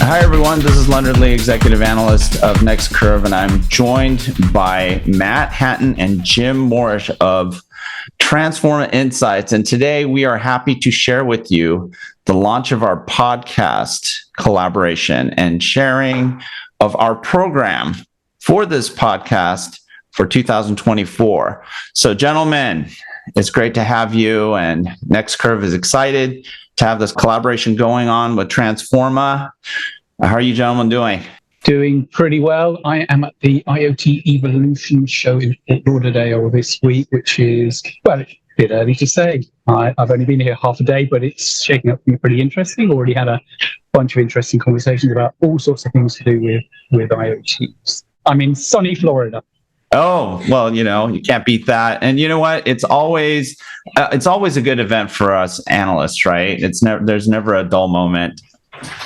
Hi, everyone. This is Leonard Lee, Executive Analyst of NeXt Curve, and I'm joined by Matt Hatton and Jim Morrish of Transforma Insights. And today we are happy to share with you the launch of our podcast collaboration and sharing of our program for this podcast for 2024. So, gentlemen, it's great to have you, and NeXt Curve is excited to have this collaboration going on with Transforma. How are you gentlemen doing? Doing pretty well. I am at the IoT Evolution show in Fort Lauderdale this week, which is, well, it's a bit early to say. I've only been here half a day, but it's shaping up to be pretty interesting. Already had a bunch of interesting conversations about all sorts of things to do with IoTs. I'm in sunny Florida. Oh, well, you can't beat that. And you know what? It's always a good event for us analysts, right? There's never a dull moment.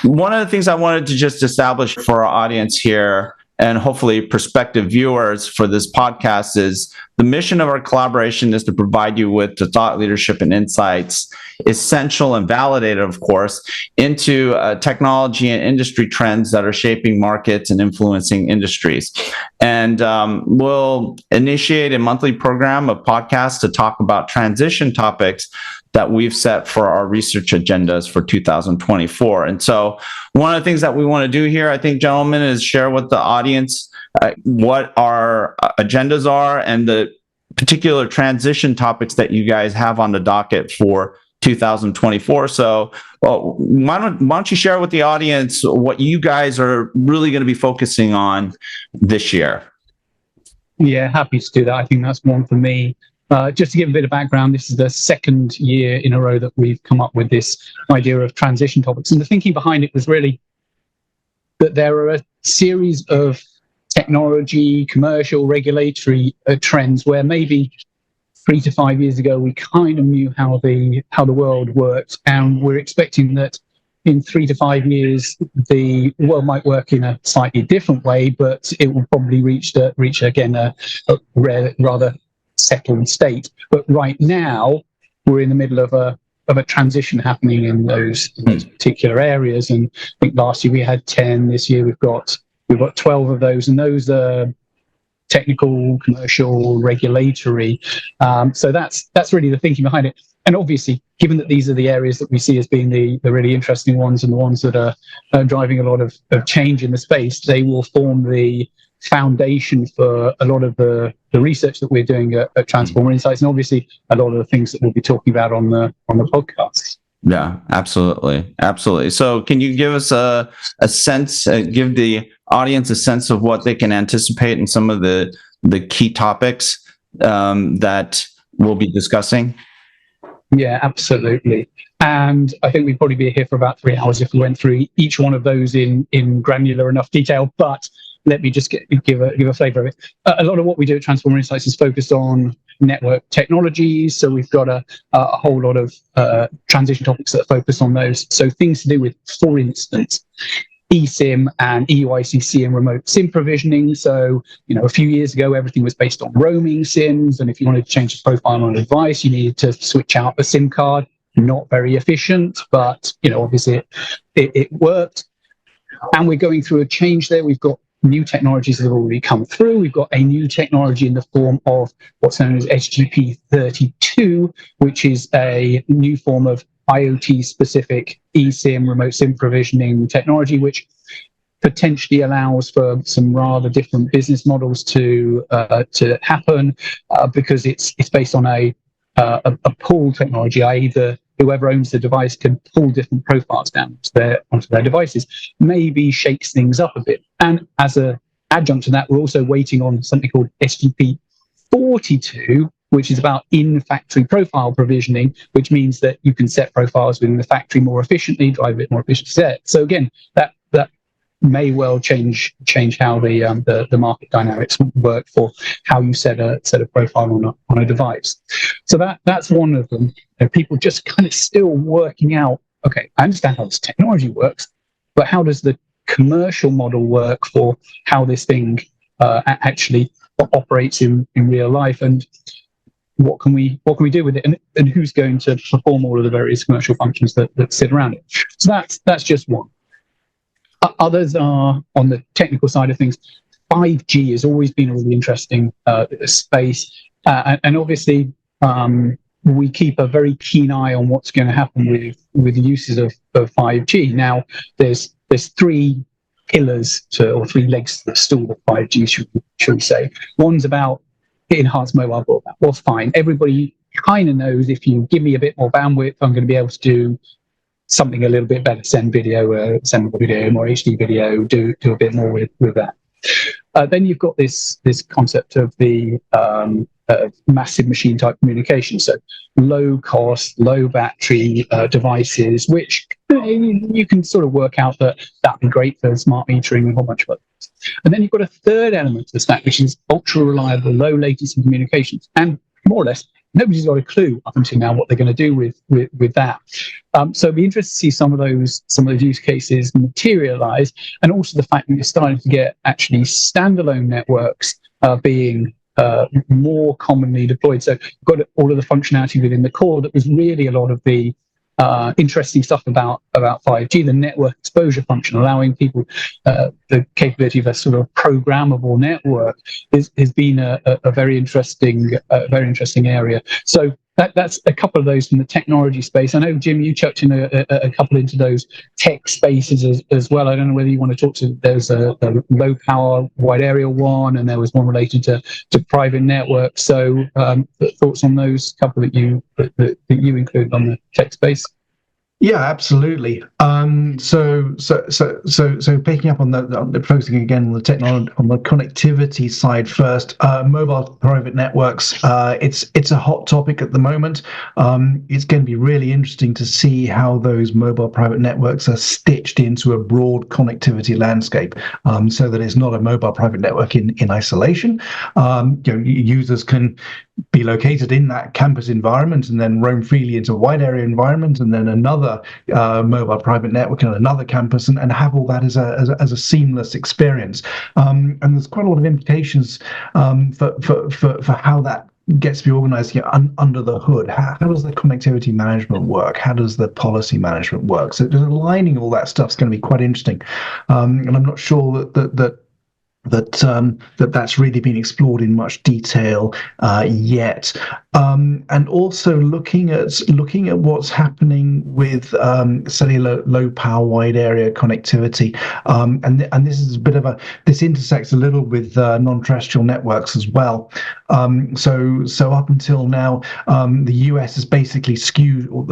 One of the things I wanted to just establish for our audience here, and hopefully prospective viewers for this podcast, is the mission of our collaboration is to provide you with the thought leadership and insights, essential and validated, of course, into technology and industry trends that are shaping markets and influencing industries. And we'll initiate a monthly program of podcasts to talk about transition topics that we've set for our research agendas for 2024. And so one of the things that we want to do here, I think, gentlemen, is share with the audience what our agendas are and the particular transition topics that you guys have on the docket for 2024. So why don't you share with the audience what you guys are really going to be focusing on this year? Yeah, happy to do that. I think that's one for me. Just to give a bit of background, this is the second year in a row that we've come up with this idea of transition topics. And the thinking behind it was really that there are a series of technology, commercial, regulatory trends where maybe 3 to 5 years ago we kind of knew how the world worked, and we're expecting that in 3 to 5 years the world might work in a slightly different way, but it will probably reach again a rather settled state. But right now we're in the middle of a transition happening in those particular areas. And I think last year we had 10. This year we've got 12 of those, and those are technical, commercial, regulatory. So that's really the thinking behind it. And obviously, given that these are the areas that we see as being the really interesting ones and the ones that are driving a lot of change in the space, they will form the foundation for a lot of the research that we're doing at Transforma Insights, and obviously a lot of the things that we'll be talking about on the podcast. Yeah, absolutely. So can you give us a sense, give the audience a sense of what they can anticipate in some of the key topics that we'll be discussing? Yeah, absolutely. And I think we'd probably be here for about 3 hours if we went through each one of those in granular enough detail, but let me just give a flavor of it. A lot of what we do at Transforma Insights is focused on network technologies. So we've got a whole lot of transition topics that focus on those. So things to do with, for instance, eSIM and EUICC and remote SIM provisioning. So, a few years ago, everything was based on roaming SIMs. And if you wanted to change the profile on a device, you needed to switch out a SIM card. Not very efficient, but, obviously it worked. And we're going through a change there. We've got new technologies that have already come through. We've got a new technology in the form of what's known as SGP32, which is a new form of IoT-specific eSIM, remote SIM provisioning technology, which potentially allows for some rather different business models to happen because it's based on a pull technology, i.e. whoever owns the device can pull different profiles down onto their devices, maybe shakes things up a bit. And as an adjunct to that, we're also waiting on something called SGP42, which is about in-factory profile provisioning, which means that you can set profiles within the factory more efficiently, drive a bit more efficient set. So again, that may well change how the market dynamics work for how you set a profile on a device. So that's one of them. People just kind of still working out, okay, I understand how this technology works, but how does the commercial model work for how this thing actually operates in real life, and what can we do with it, and who's going to perform all of the various commercial functions that sit around it. So that's just one. Others are on the technical side of things. 5G has always been a really interesting space, and obviously we keep a very keen eye on what's going to happen with the uses of 5G. Now, there's three pillars or three legs to the stool of 5G, should we say. One's about enhanced mobile broadband. Well, fine. Everybody kind of knows if you give me a bit more bandwidth, I'm going to be able to do something a little bit better, send more HD video, do a bit more with that. Then you've got this concept of the massive machine type communication, so low cost, low battery devices, which you can sort of work out that'd be great for smart metering and a whole bunch of others. And then you've got a third element to the stack, which is ultra reliable, low latency communications, and more or less nobody's got a clue up until now what they're going to do with that. So it'd be interesting to see some of those use cases materialize, and also the fact that you're starting to get actually standalone networks being more commonly deployed. So you've got all of the functionality within the core that was really a lot of the interesting stuff about 5G, the network exposure function, allowing people the capability of a sort of programmable network has been a very interesting area. So that's a couple of those from the technology space. I know, Jim, you chucked in a couple into those tech spaces as well. I don't know whether you want to talk to. There's a low power wide area one, and there was one related to private networks. So thoughts on those couple that you included on the tech space? Yeah, absolutely. So picking up on the focusing again on the technology, on the connectivity side first, mobile private networks. It's a hot topic at the moment. It's going to be really interesting to see how those mobile private networks are stitched into a broad connectivity landscape, so that it's not a mobile private network in isolation. Users can be located in that campus environment and then roam freely into a wide area environment, and then another mobile private network on another campus, and have all that as a seamless experience. And there's quite a lot of implications for how that gets to be organized under the hood. How does the connectivity management work? How does the policy management work? So just aligning all that stuff is going to be quite interesting. And I'm not sure that's really been explored in much detail yet. And also looking at what's happening with cellular low power wide area connectivity, and this is a bit of this intersects a little with non-terrestrial networks as well. So up until now, the US has basically skewed, or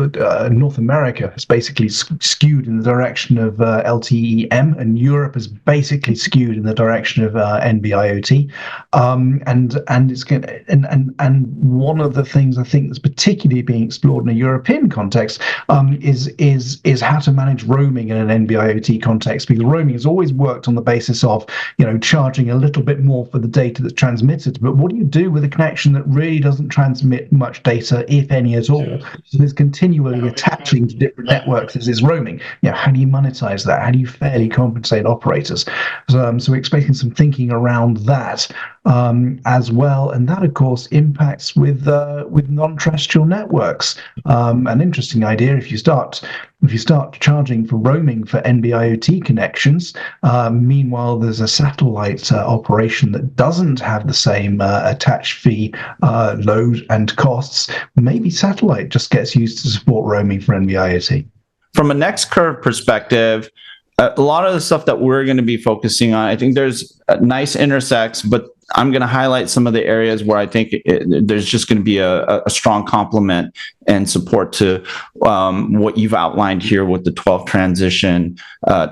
North America has basically skewed in the direction of LTE-M, and Europe has basically skewed in the direction of NB-IoT. And it's going and one of the things I think that's particularly being explored in a European context is how to manage roaming in an NB-IoT context, because roaming has always worked on the basis of charging a little bit more for the data that's transmitted. But what do you do with a connection that really doesn't transmit much data, if any at all? So there's continually attaching to different networks as is roaming. How do you monetize that? How do you fairly compensate operators? So we're expecting some thinking around that as well, and that of course impacts with non-terrestrial networks. An interesting idea: if you start charging for roaming for NB-IoT connections, meanwhile there's a satellite operation that doesn't have the same attached fee load and costs, maybe satellite just gets used to support roaming for NB-IoT. From a next curve perspective, a lot of the stuff that we're going to be focusing on, I think there's nice intersects, but I'm going to highlight some of the areas where I think there's just going to be a strong complement and support to what you've outlined here with the 12 transition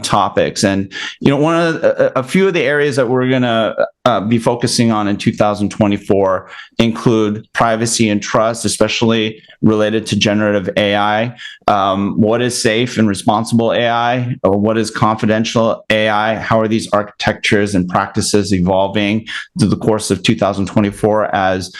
topics. And one of a few of the areas that we're going to be focusing on in 2024 include privacy and trust, especially related to generative AI. What is safe and responsible AI? What is confidential AI? How are these architectures and practices evolving through the course of 2024 as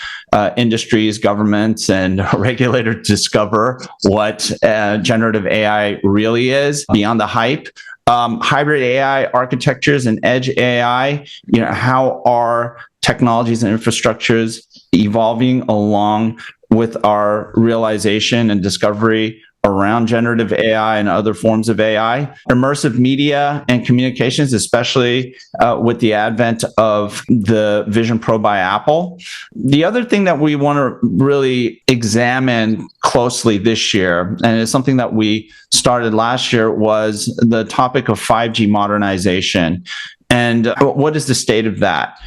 industries, governments, and regulators discover what generative AI really is beyond the hype? Hybrid AI architectures and edge AI, how are technologies and infrastructures evolving along with our realization and discovery around generative AI and other forms of AI, immersive media and communications, especially with the advent of the Vision Pro by Apple. The other thing that we want to really examine closely this year, and it's something that we started last year, was the topic of 5G modernization. And what is the state of that?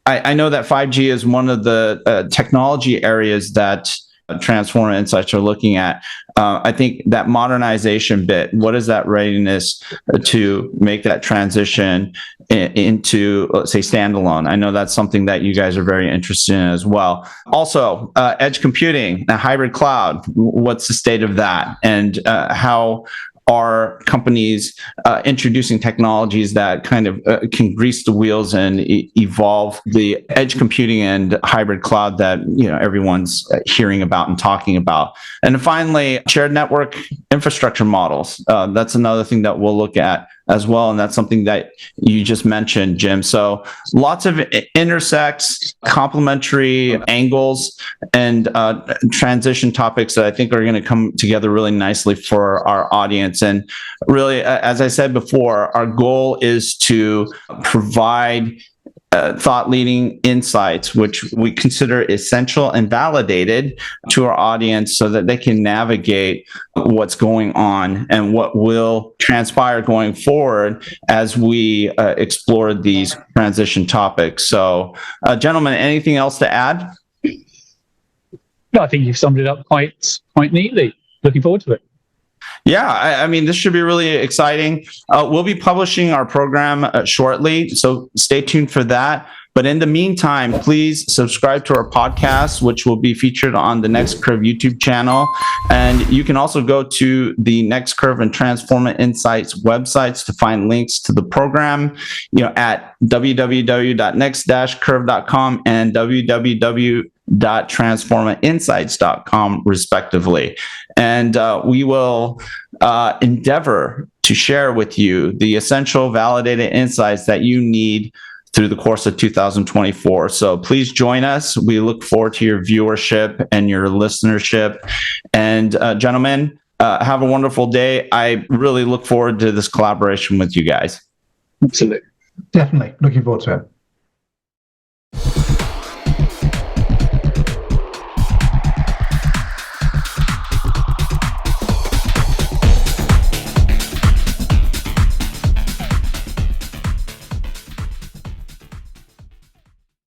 I know that 5G is one of the technology areas that Transforma Insights are looking at. I think that modernization bit, what is that readiness to make that transition into, let's say, standalone? I know that's something that you guys are very interested in as well. Also, edge computing, the hybrid cloud, what's the state of that? And how are companies introducing technologies that kind of can grease the wheels and evolve the edge computing and hybrid cloud that everyone's hearing about and talking about? And finally, shared network infrastructure models. That's another thing that we'll look at as well, and that's something that you just mentioned, Jim. So lots of intersects, complementary angles, and transition topics that I think are going to come together really nicely for our audience. And really, as I said before, our goal is to provide thought-leading insights, which we consider essential and validated to our audience so that they can navigate what's going on and what will transpire going forward as we explore these transition topics. So, gentlemen, anything else to add? No, I think you've summed it up quite neatly. Looking forward to it. Yeah, I mean, this should be really exciting. We'll be publishing our program shortly, so stay tuned for that. But in the meantime, please subscribe to our podcast, which will be featured on the neXt Curve YouTube channel. And you can also go to the neXt Curve and Transforma Insights websites to find links to the program, at www.next-curve.com and www.transformainsights.com, respectively. And we will endeavor to share with you the essential validated insights that you need through the course of 2024. So please join us. We look forward to your viewership and your listenership. And gentlemen, have a wonderful day. I really look forward to this collaboration with you guys. Absolutely. Definitely. Looking forward to it.